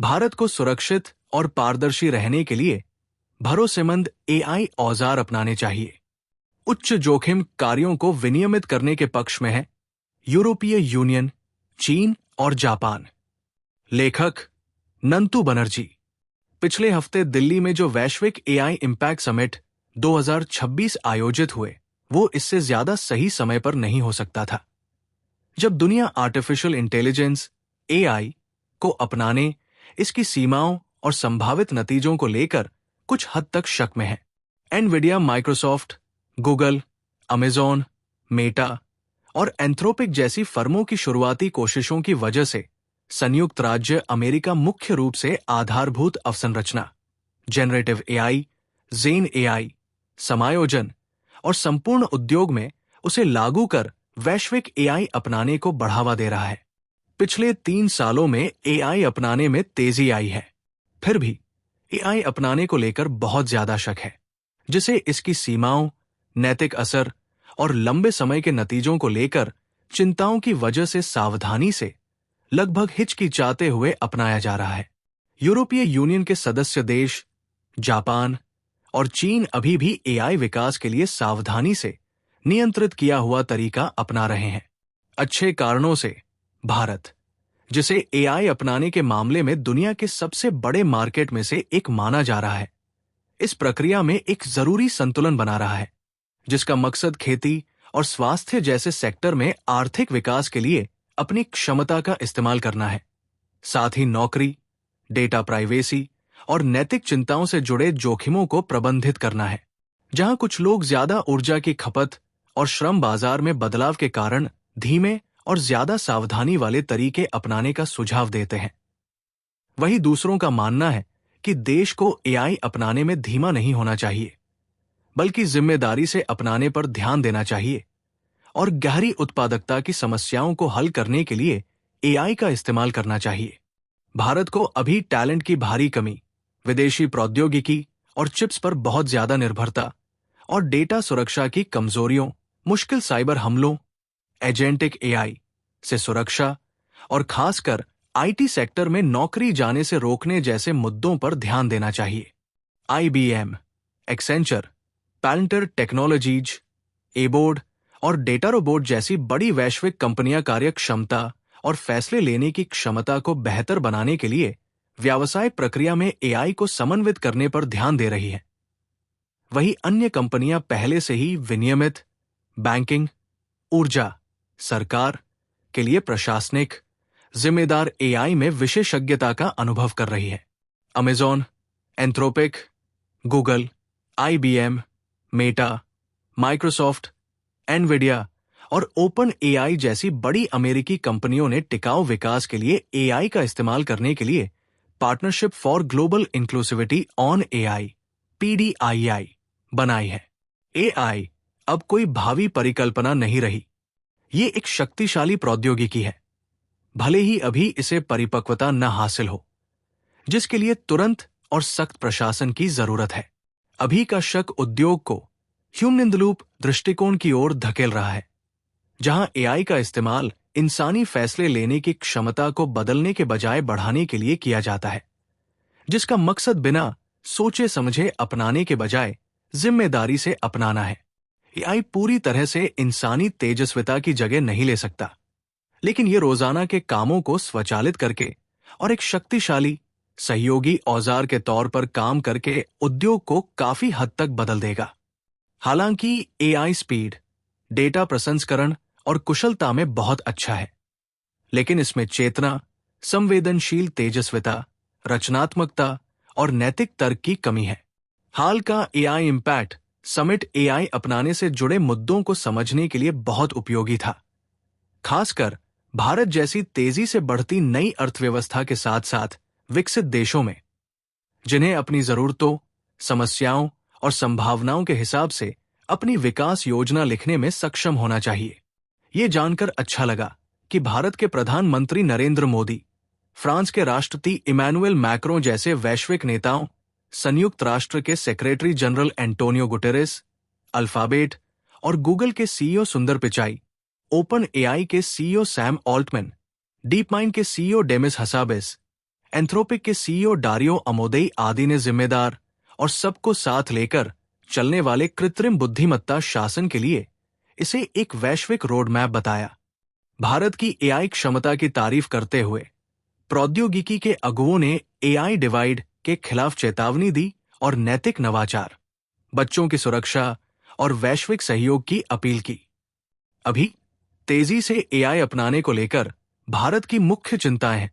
भारत को सुरक्षित और पारदर्शी रहने के लिए भरोसेमंद एआई औजार अपनाने चाहिए। उच्च जोखिम कार्यों को विनियमित करने के पक्ष में है यूरोपीय यूनियन, चीन और जापान। लेखक नंतू बनर्जी। पिछले हफ्ते दिल्ली में जो वैश्विक एआई इम्पैक्ट समिट 2026 आयोजित हुए, वो इससे ज्यादा सही समय पर नहीं हो सकता था। जब दुनिया आर्टिफिशियल इंटेलिजेंस एआई को अपनाने, इसकी सीमाओं और संभावित नतीजों को लेकर कुछ हद तक शक में है। Nvidia, Microsoft, Google, Amazon, Meta और एंथ्रोपिक जैसी फर्मों की शुरुआती कोशिशों की वजह से संयुक्त राज्य अमेरिका मुख्य रूप से आधारभूत अवसंरचना, जेनरेटिव एआई, जेन एआई, समायोजन और संपूर्ण उद्योग में उसे लागू कर वैश्विक एआई अपनाने को बढ़ावा दे रहा है। पिछले 3 सालों में एआई अपनाने में तेजी आई है। फिर भी एआई अपनाने को लेकर बहुत ज्यादा शक है, जिसे इसकी सीमाओं, नैतिक असर और लंबे समय के नतीजों को लेकर चिंताओं की वजह से सावधानी से, लगभग हिचकिचाते हुए अपनाया जा रहा है। यूरोपीय यूनियन के सदस्य देश, जापान और चीन अभी भी एआई विकास के लिए सावधानी से नियंत्रित किया हुआ तरीका अपना रहे हैं। अच्छे कारणों से भारत, जिसे एआई अपनाने के मामले में दुनिया के सबसे बड़े मार्केट में से एक माना जा रहा है, इस प्रक्रिया में एक जरूरी संतुलन बना रहा है, जिसका मकसद खेती और स्वास्थ्य जैसे सेक्टर में आर्थिक विकास के लिए अपनी क्षमता का इस्तेमाल करना है। साथ ही नौकरी, डेटा प्राइवेसी और नैतिक चिंताओं से जुड़े जोखिमों को प्रबंधित करना है। जहां कुछ लोग ज्यादा ऊर्जा की खपत और श्रम बाजार में बदलाव के कारण धीमे और ज्यादा सावधानी वाले तरीके अपनाने का सुझाव देते हैं, वहीं दूसरों का मानना है कि देश को एआई अपनाने में धीमा नहीं होना चाहिए, बल्कि जिम्मेदारी से अपनाने पर ध्यान देना चाहिए और गहरी उत्पादकता की समस्याओं को हल करने के लिए एआई का इस्तेमाल करना चाहिए। भारत को अभी टैलेंट की भारी कमी, विदेशी प्रौद्योगिकी और चिप्स पर बहुत ज्यादा निर्भरता और डेटा सुरक्षा की कमजोरियों, मुश्किल साइबर हमलों, एजेंटिक एआई से सुरक्षा और खासकर आईटी सेक्टर में नौकरी जाने से रोकने जैसे मुद्दों पर ध्यान देना चाहिए। आईबीएम, एक्सेंचर, पैलंटर टेक्नोलॉजीज, एबोर्ड और डेटारोबोट जैसी बड़ी वैश्विक कंपनियां कार्य क्षमता और फैसले लेने की क्षमता को बेहतर बनाने के लिए व्यावसायिक प्रक्रिया में एआई को समन्वित करने पर ध्यान दे रही है। वहीं अन्य कंपनियां पहले से ही विनियमित बैंकिंग, ऊर्जा, सरकार के लिए प्रशासनिक जिम्मेदार एआई में विशेषज्ञता का अनुभव कर रही है। Amazon, Anthropic, Google, IBM, Meta, Microsoft, Nvidia और ओपन एआई जैसी बड़ी अमेरिकी कंपनियों ने टिकाऊ विकास के लिए एआई का इस्तेमाल करने के लिए partnership for global inclusivity on AI (PDII) बनाई है। एआई अब कोई भावी परिकल्पना नहीं रही, ये एक शक्तिशाली प्रौद्योगिकी है, भले ही अभी इसे परिपक्वता न हासिल हो, जिसके लिए तुरंत और सख्त प्रशासन की जरूरत है। अभी का शक उद्योग को ह्यूमन इन द लूप दृष्टिकोण की ओर धकेल रहा है, जहां एआई का इस्तेमाल इंसानी फैसले लेने की क्षमता को बदलने के बजाय बढ़ाने के लिए किया जाता है, जिसका मकसद बिना सोचे समझे अपनाने के बजाय जिम्मेदारी से अपनाना है। एआई पूरी तरह से इंसानी तेजस्विता की जगह नहीं ले सकता, लेकिन ये रोजाना के कामों को स्वचालित करके और एक शक्तिशाली सहयोगी औजार के तौर पर काम करके उद्योग को काफी हद तक बदल देगा। हालांकि एआई स्पीड, डेटा प्रसंस्करण और कुशलता में बहुत अच्छा है, लेकिन इसमें चेतना, संवेदनशील तेजस्विता, रचनात्मकता और नैतिक तर्क की कमी है। हाल का एआई इम्पैक्ट समिट एआई अपनाने से जुड़े मुद्दों को समझने के लिए बहुत उपयोगी था, खासकर भारत जैसी तेजी से बढ़ती नई अर्थव्यवस्था के साथ साथ विकसित देशों में, जिन्हें अपनी जरूरतों, समस्याओं और संभावनाओं के हिसाब से अपनी विकास योजना लिखने में सक्षम होना चाहिए। ये जानकर अच्छा लगा कि भारत के प्रधानमंत्री नरेंद्र मोदी, फ्रांस के राष्ट्रपति इमैनुएल मैक्रों जैसे वैश्विक नेताओं, संयुक्त राष्ट्र के secretary general Antonio Guterres, alphabet और गूगल के सीईओ सुंदर पिचाई, ओपन एआई के CEO Sam Altman, deep mind के सीईओ डेमिस हसाबेस, एंथ्रोपिक के सीईओ डारियो अमोदेई आदि ने जिम्मेदार और सबको साथ लेकर चलने वाले कृत्रिम बुद्धिमत्ता शासन के लिए इसे एक वैश्विक रोड मैप बताया। भारत की एआई क्षमता की तारीफ करते हुए प्रौद्योगिकी के अगुओं ने एआई डिवाइड के खिलाफ चेतावनी दी और नैतिक नवाचार, बच्चों की सुरक्षा और वैश्विक सहयोग की अपील की। अभी तेजी से एआई अपनाने को लेकर भारत की मुख्य चिंताएं हैं।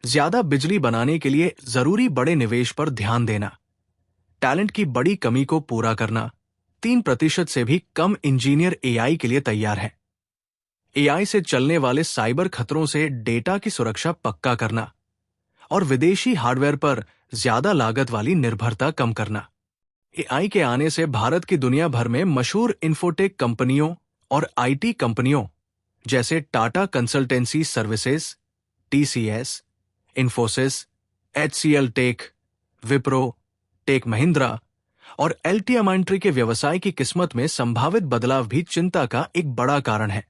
ज्यादा बिजली बनाने के लिए जरूरी बड़े निवेश पर ध्यान देना, टैलेंट की बड़ी कमी को पूरा करना, 3% से भी कम इंजीनियर एआई के लिए तैयार हैं। एआई से चलने वाले साइबर खतरों से डेटा की सुरक्षा पक्का करना और विदेशी हार्डवेयर पर ज्यादा लागत वाली निर्भरता कम करना। एआई के आने से भारत की दुनिया भर में मशहूर इंफोटेक कंपनियों और आईटी कंपनियों जैसे Tata consultancy services, TCS, Infosys, HCL tech, Wipro, tech Mahindra और एलटीएमआईएनट्री के व्यवसाय की किस्मत में संभावित बदलाव भी चिंता का एक बड़ा कारण है,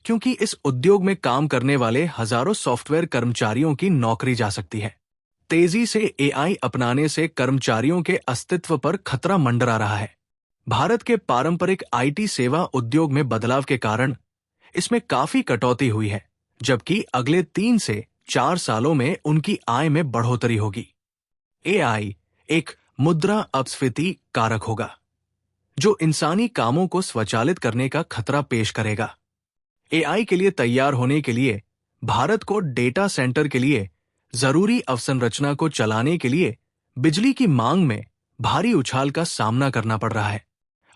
क्योंकि इस उद्योग में काम करने वाले हजारों सॉफ्टवेयर कर्मचारियों की नौकरी जा सकती है। तेजी से एआई अपनाने से कर्मचारियों के अस्तित्व पर खतरा मंडरा रहा है। भारत के पारंपरिक आईटी सेवा उद्योग में बदलाव के कारण इसमें काफी कटौती हुई है, जबकि अगले 3 से 4 सालों में उनकी आय में बढ़ोतरी होगी। एआई एक मुद्रा अपस्फीति कारक होगा, जो इंसानी कामों को स्वचालित करने का खतरा पेश करेगा। एआई के लिए तैयार होने के लिए भारत को डेटा सेंटर के लिए जरूरी अवसंरचना को चलाने के लिए बिजली की मांग में भारी उछाल का सामना करना पड़ रहा है।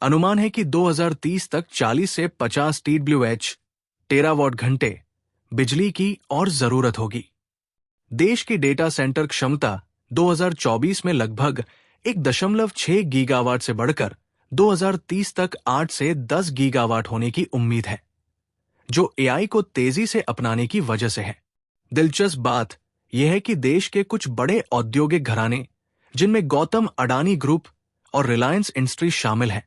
अनुमान है कि 2030 तक 40 से 50 TWh टेरावाट घंटे बिजली की और जरूरत होगी। देश की डेटा सेंटर क्षमता 2024 में लगभग 1.6 गीगावाट से बढ़कर 2030 तक 8 से 10 गीगावाट होने की उम्मीद है, जो एआई को तेजी से अपनाने की वजह से है। दिलचस्प बात यह है कि देश के कुछ बड़े औद्योगिक घराने, जिनमें गौतम अडानी ग्रुप और रिलायंस इंडस्ट्री शामिल हैं,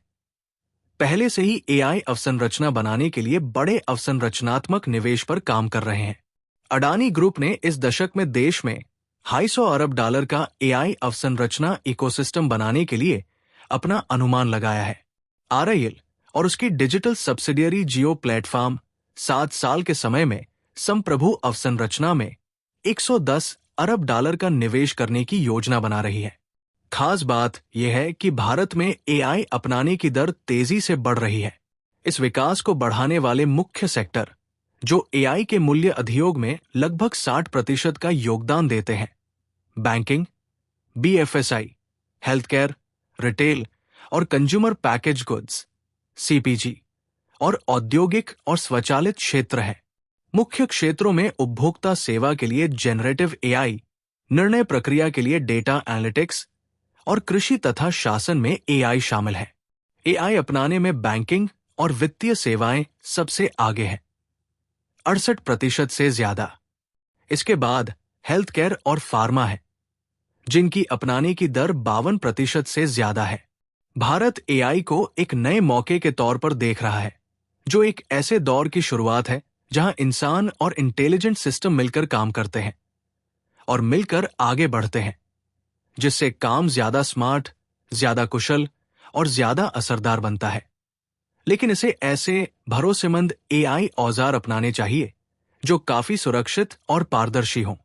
पहले से ही एआई अवसंरचना बनाने के लिए बड़े अवसंरचनात्मक निवेश पर काम कर रहे हैं। अडानी ग्रुप ने इस दशक में देश में $250 अरब का एआई अवसंरचना इकोसिस्टम बनाने के लिए अपना अनुमान लगाया है। आरआईएल और उसकी डिजिटल सब्सिडियरी जियो प्लेटफॉर्म 7 साल के समय में संप्रभु अवसंरचना में $110 अरब का निवेश करने की योजना बना रही है। खास बात यह है कि भारत में एआई अपनाने की दर तेजी से बढ़ रही है। इस विकास को बढ़ाने वाले मुख्य सेक्टर, जो एआई के मूल्य अधियोग में लगभग 60% का योगदान देते हैं, बैंकिंग, बीएफएसआई, हेल्थकेयर, रिटेल और कंज्यूमर पैकेज गुड्स, सीपीजी और औद्योगिक और स्वचालित क्षेत्र हैं। मुख्य क्षेत्रों में उपभोक्ता सेवा के लिए जेनरेटिव एआई, निर्णय प्रक्रिया के लिए डेटा एनालिटिक्स और कृषि तथा शासन में एआई शामिल है। एआई अपनाने में बैंकिंग और वित्तीय सेवाएं सबसे आगे हैं, 68% से ज्यादा। इसके बाद हेल्थ केयर और फार्मा है, जिनकी अपनाने की दर 52% से ज्यादा है। भारत एआई को एक नए मौके के तौर पर देख रहा है, जो एक ऐसे दौर की शुरुआत है जहां इंसान और इंटेलिजेंट सिस्टम मिलकर काम करते हैं और मिलकर आगे बढ़ते हैं, जिससे काम ज्यादा स्मार्ट, ज्यादा कुशल और ज्यादा असरदार बनता है। लेकिन इसे ऐसे भरोसेमंद एआई औजार अपनाने चाहिए जो काफी सुरक्षित और पारदर्शी हों।